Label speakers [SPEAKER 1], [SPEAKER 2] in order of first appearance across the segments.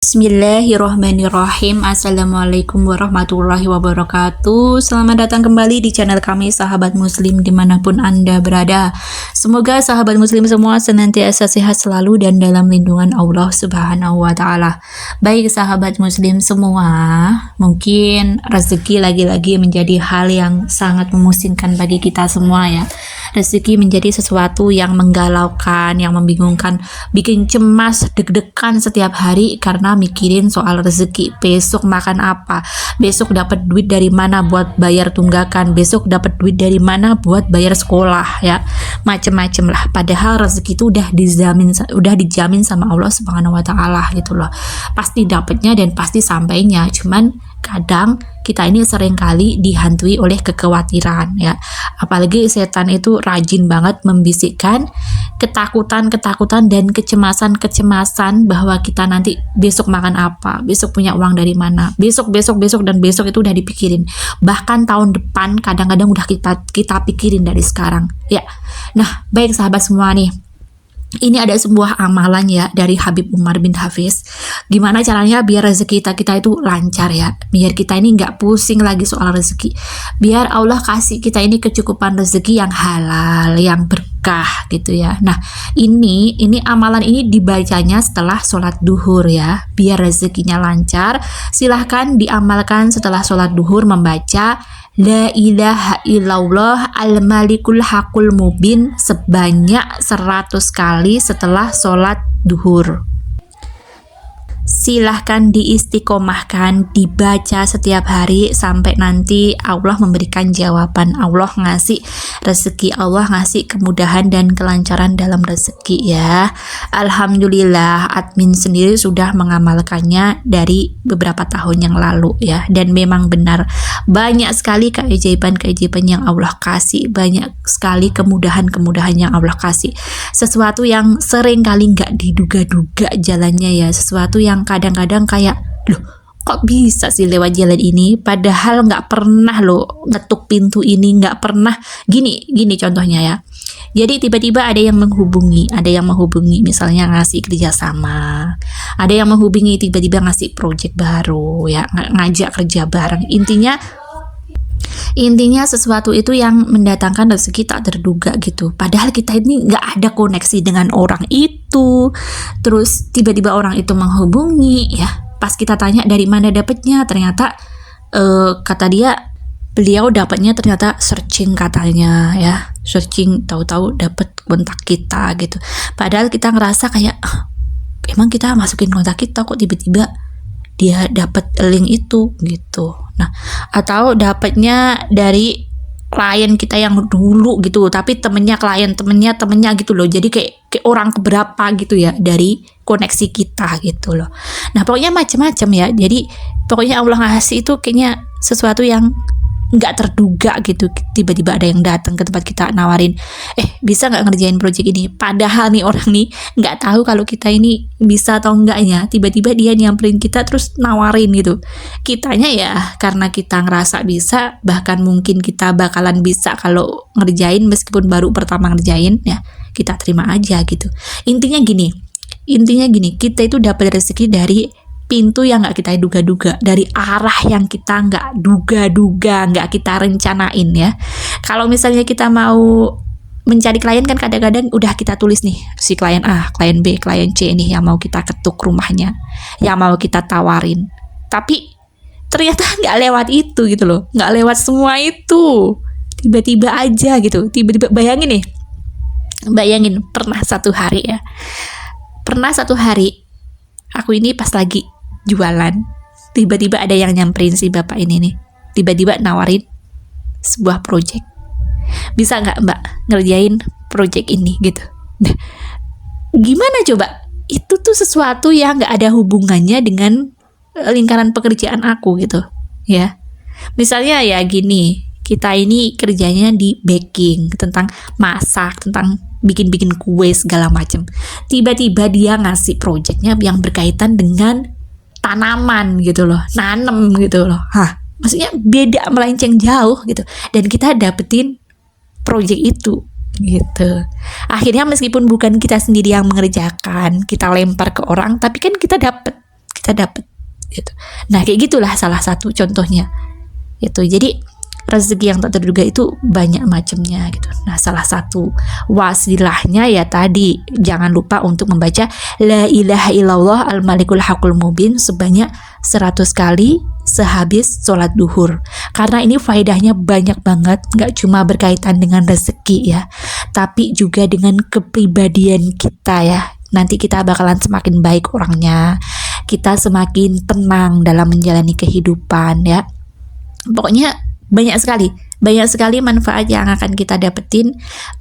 [SPEAKER 1] Bismillahirrahmanirrahim. Assalamualaikum warahmatullahi wabarakatuh. Selamat datang kembali di channel kami, sahabat muslim dimanapun Anda berada. Semoga sahabat muslim semua senantiasa sehat selalu dan dalam lindungan Allah subhanahu wa ta'ala. Baik sahabat muslim semua, mungkin rezeki lagi-lagi menjadi hal yang sangat memusingkan bagi kita semua ya. Rezeki menjadi sesuatu yang menggalaukan, yang membingungkan, bikin cemas, deg-degan setiap hari karena mikirin soal rezeki. Besok makan apa? Besok dapat duit dari mana buat bayar tunggakan? Besok dapat duit dari mana buat bayar sekolah ya? Macem-macem lah. Padahal rezeki itu udah dijamin sama Allah Subhanahu wa taala gitu loh. Pasti dapatnya dan pasti sampainya. Cuman kadang kita ini seringkali dihantui oleh kekhawatiran ya. Apalagi setan itu rajin banget membisikkan ketakutan dan kecemasan bahwa kita nanti besok makan apa, besok punya uang dari mana, besok dan besok itu udah dipikirin. Bahkan tahun depan kadang-kadang udah kita pikirin dari sekarang ya. Nah, baik sahabat semua nih. Ini ada sebuah amalan ya dari Habib Umar bin Hafiz. Gimana caranya biar rezeki kita itu lancar ya. Biar kita ini nggak pusing lagi soal rezeki. Biar Allah kasih kita ini kecukupan rezeki yang halal, yang berkah gitu ya. Nah, ini amalan ini dibacanya setelah sholat duhur ya. Biar rezekinya lancar, silahkan diamalkan setelah sholat duhur membaca La ilaha illallah al-malikul haqul mubin sebanyak 100 kali setelah sholat duhur. Silahkan diistiqomahkan, dibaca setiap hari sampai nanti Allah memberikan jawaban. Allah ngasih rezeki, Allah ngasih kemudahan dan kelancaran dalam rezeki ya. Alhamdulillah admin sendiri sudah mengamalkannya dari beberapa tahun yang lalu ya. Dan memang benar banyak sekali keajaiban yang Allah kasih, banyak sekali kemudahan yang Allah kasih. Sesuatu yang sering kali nggak diduga-duga jalannya ya, sesuatu yang kadang-kadang kayak loh kok bisa sih lewat jalan ini, padahal nggak pernah loh ngetuk pintu ini, nggak pernah gini contohnya ya. Jadi tiba-tiba ada yang menghubungi misalnya ngasih kerjasama, ada yang menghubungi tiba-tiba ngasih project baru ya, ngajak kerja bareng. Intinya sesuatu itu yang mendatangkan rezeki tak terduga gitu. Padahal kita ini nggak ada koneksi dengan orang itu. Terus tiba-tiba orang itu menghubungi ya. Pas kita tanya dari mana dapatnya, ternyata kata dia beliau dapatnya ternyata searching katanya ya. Searching tahu-tahu dapat kontak kita gitu. Padahal kita ngerasa kayak emang kita masukin kontak kita kok tiba-tiba dia dapat link itu gitu. Nah, atau dapatnya dari klien kita yang dulu gitu, tapi temennya gitu loh. Jadi kayak orang keberapa gitu ya dari koneksi kita gitu loh. Nah, pokoknya macam-macam ya. Jadi pokoknya Allah ngasih itu kayaknya sesuatu yang nggak terduga gitu. Tiba-tiba ada yang datang ke tempat kita nawarin, bisa nggak ngerjain project ini, padahal nih orang nih nggak tahu kalau kita ini bisa atau enggaknya. Tiba-tiba dia nyamperin kita terus nawarin gitu. Kitanya ya karena kita ngerasa bisa, bahkan mungkin kita bakalan bisa kalau ngerjain meskipun baru pertama ngerjain ya, kita terima aja gitu. Intinya gini, kita itu dapat rezeki dari pintu yang nggak kita duga-duga, dari arah yang kita nggak duga-duga, nggak kita rencanain ya. Kalau misalnya kita mau mencari klien kan kadang-kadang udah kita tulis nih, si klien A, klien B, klien C nih yang mau kita ketuk rumahnya, yang mau kita tawarin. Tapi ternyata nggak lewat itu gitu loh, nggak lewat semua itu. Tiba-tiba aja gitu, bayangin pernah satu hari aku ini pas lagi jualan, tiba-tiba ada yang nyamperin si bapak ini nih, tiba-tiba nawarin sebuah project, bisa nggak mbak ngerjain project ini gitu. Nah, gimana coba, itu tuh sesuatu yang nggak ada hubungannya dengan lingkaran pekerjaan aku gitu ya. Misalnya ya gini, kita ini kerjanya di baking, tentang masak, tentang bikin kue segala macam. Tiba-tiba dia ngasih projectnya yang berkaitan dengan tanaman gitu loh, nanem gitu loh. Maksudnya beda, melenceng jauh gitu. Dan kita dapetin project itu gitu. Akhirnya meskipun bukan kita sendiri yang mengerjakan, kita lempar ke orang, tapi kan kita kita dapat gitu. Nah kayak gitulah salah satu contohnya itu. Jadi rezeki yang tak terduga itu banyak macamnya gitu. Nah salah satu wasilahnya ya tadi, jangan lupa untuk membaca la ilaha illallah al malikul hakul mubin sebanyak 100 kali sehabis sholat duhur. Karena ini faedahnya banyak banget, nggak cuma berkaitan dengan rezeki ya, tapi juga dengan kepribadian kita ya. Nanti kita bakalan semakin baik orangnya, kita semakin tenang dalam menjalani kehidupan ya. Pokoknya banyak sekali manfaat yang akan kita dapetin,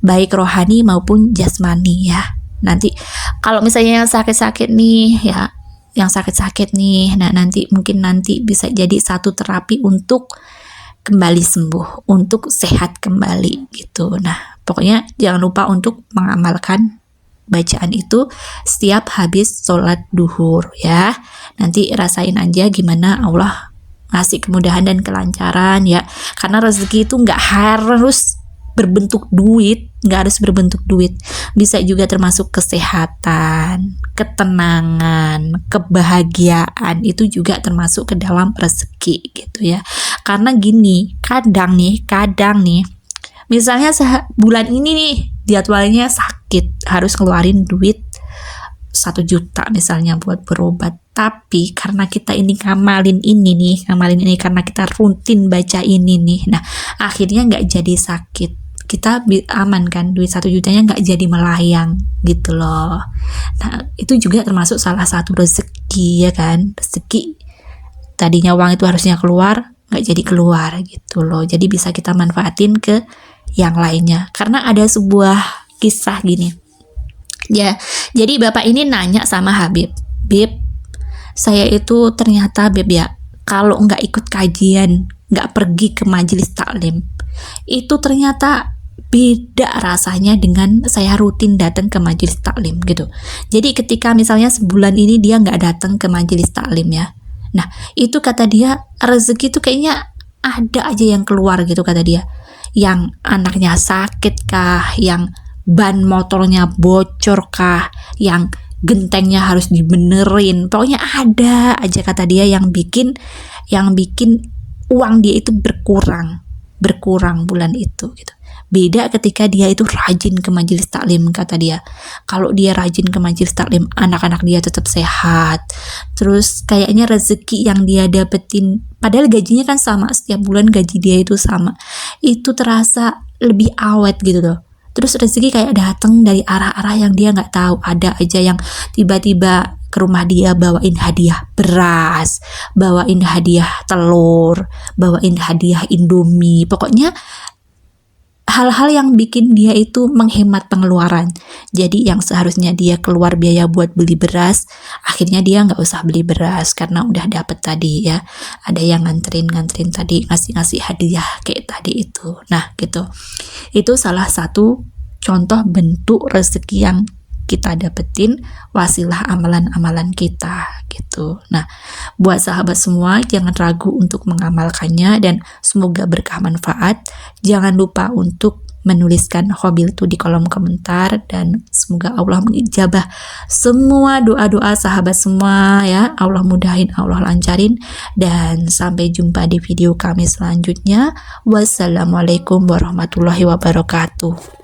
[SPEAKER 1] baik rohani maupun jasmani ya. Nanti kalau misalnya yang sakit-sakit nih ya, nah nanti mungkin bisa jadi satu terapi untuk kembali sembuh, untuk sehat kembali gitu. Nah pokoknya jangan lupa untuk mengamalkan bacaan itu setiap habis sholat duhur ya. Nanti rasain aja gimana Allah ngasih kemudahan dan kelancaran ya. Karena rezeki itu nggak harus berbentuk duit, bisa juga termasuk kesehatan, ketenangan, kebahagiaan, itu juga termasuk ke dalam rezeki gitu ya. Karena gini, kadang nih misalnya bulan ini nih jadwalnya sakit, harus ngeluarin duit 1 juta misalnya buat berobat, tapi karena kita ini ngamalin ini karena kita rutin baca ini nih, nah akhirnya nggak jadi sakit, kita aman kan, duit 1 jutanya nggak jadi melayang gitu loh. Nah itu juga termasuk salah satu rezeki ya kan, rezeki tadinya uang itu harusnya keluar nggak jadi keluar gitu loh. Jadi bisa kita manfaatin ke yang lainnya. Karena ada sebuah kisah gini ya, jadi bapak ini nanya sama Habib, Bib, saya itu ternyata Bib ya, kalau nggak ikut kajian, nggak pergi ke majelis taklim, itu ternyata beda rasanya dengan saya rutin datang ke majelis taklim gitu. Jadi ketika misalnya sebulan ini dia nggak datang ke majelis taklim ya, nah itu kata dia rezeki itu kayaknya ada aja yang keluar gitu kata dia, yang anaknya sakit kah, yang ban motornya bocor kah, yang gentengnya harus dibenerin, pokoknya ada aja kata dia yang bikin uang dia itu berkurang bulan itu gitu. Beda ketika dia itu rajin ke majelis taklim kata dia. Kalau dia rajin ke majelis taklim, anak-anak dia tetap sehat. Terus kayaknya rezeki yang dia dapetin, padahal gajinya kan sama, setiap bulan gaji dia itu sama, itu terasa lebih awet gitu loh. Terus rezeki kayak datang dari arah-arah yang dia nggak tahu. Ada aja yang tiba-tiba ke rumah dia bawain hadiah beras, bawain hadiah telur, bawain hadiah Indomie. Pokoknya hal-hal yang bikin dia itu menghemat pengeluaran. Jadi yang seharusnya dia keluar biaya buat beli beras, akhirnya dia nggak usah beli beras karena udah dapet tadi ya. Ada yang nganterin tadi, ngasih hadiah kayak tadi itu. Nah gitu, itu salah satu contoh bentuk rezeki yang kita dapetin, wasilah amalan-amalan kita gitu. Nah, buat sahabat semua jangan ragu untuk mengamalkannya dan semoga berkah manfaat. Jangan lupa untuk menuliskan hobi itu di kolom komentar dan semoga Allah mengijabah semua doa-doa sahabat semua ya. Allah mudahin, Allah lancarin, dan sampai jumpa di video kami selanjutnya. Wassalamualaikum warahmatullahi wabarakatuh.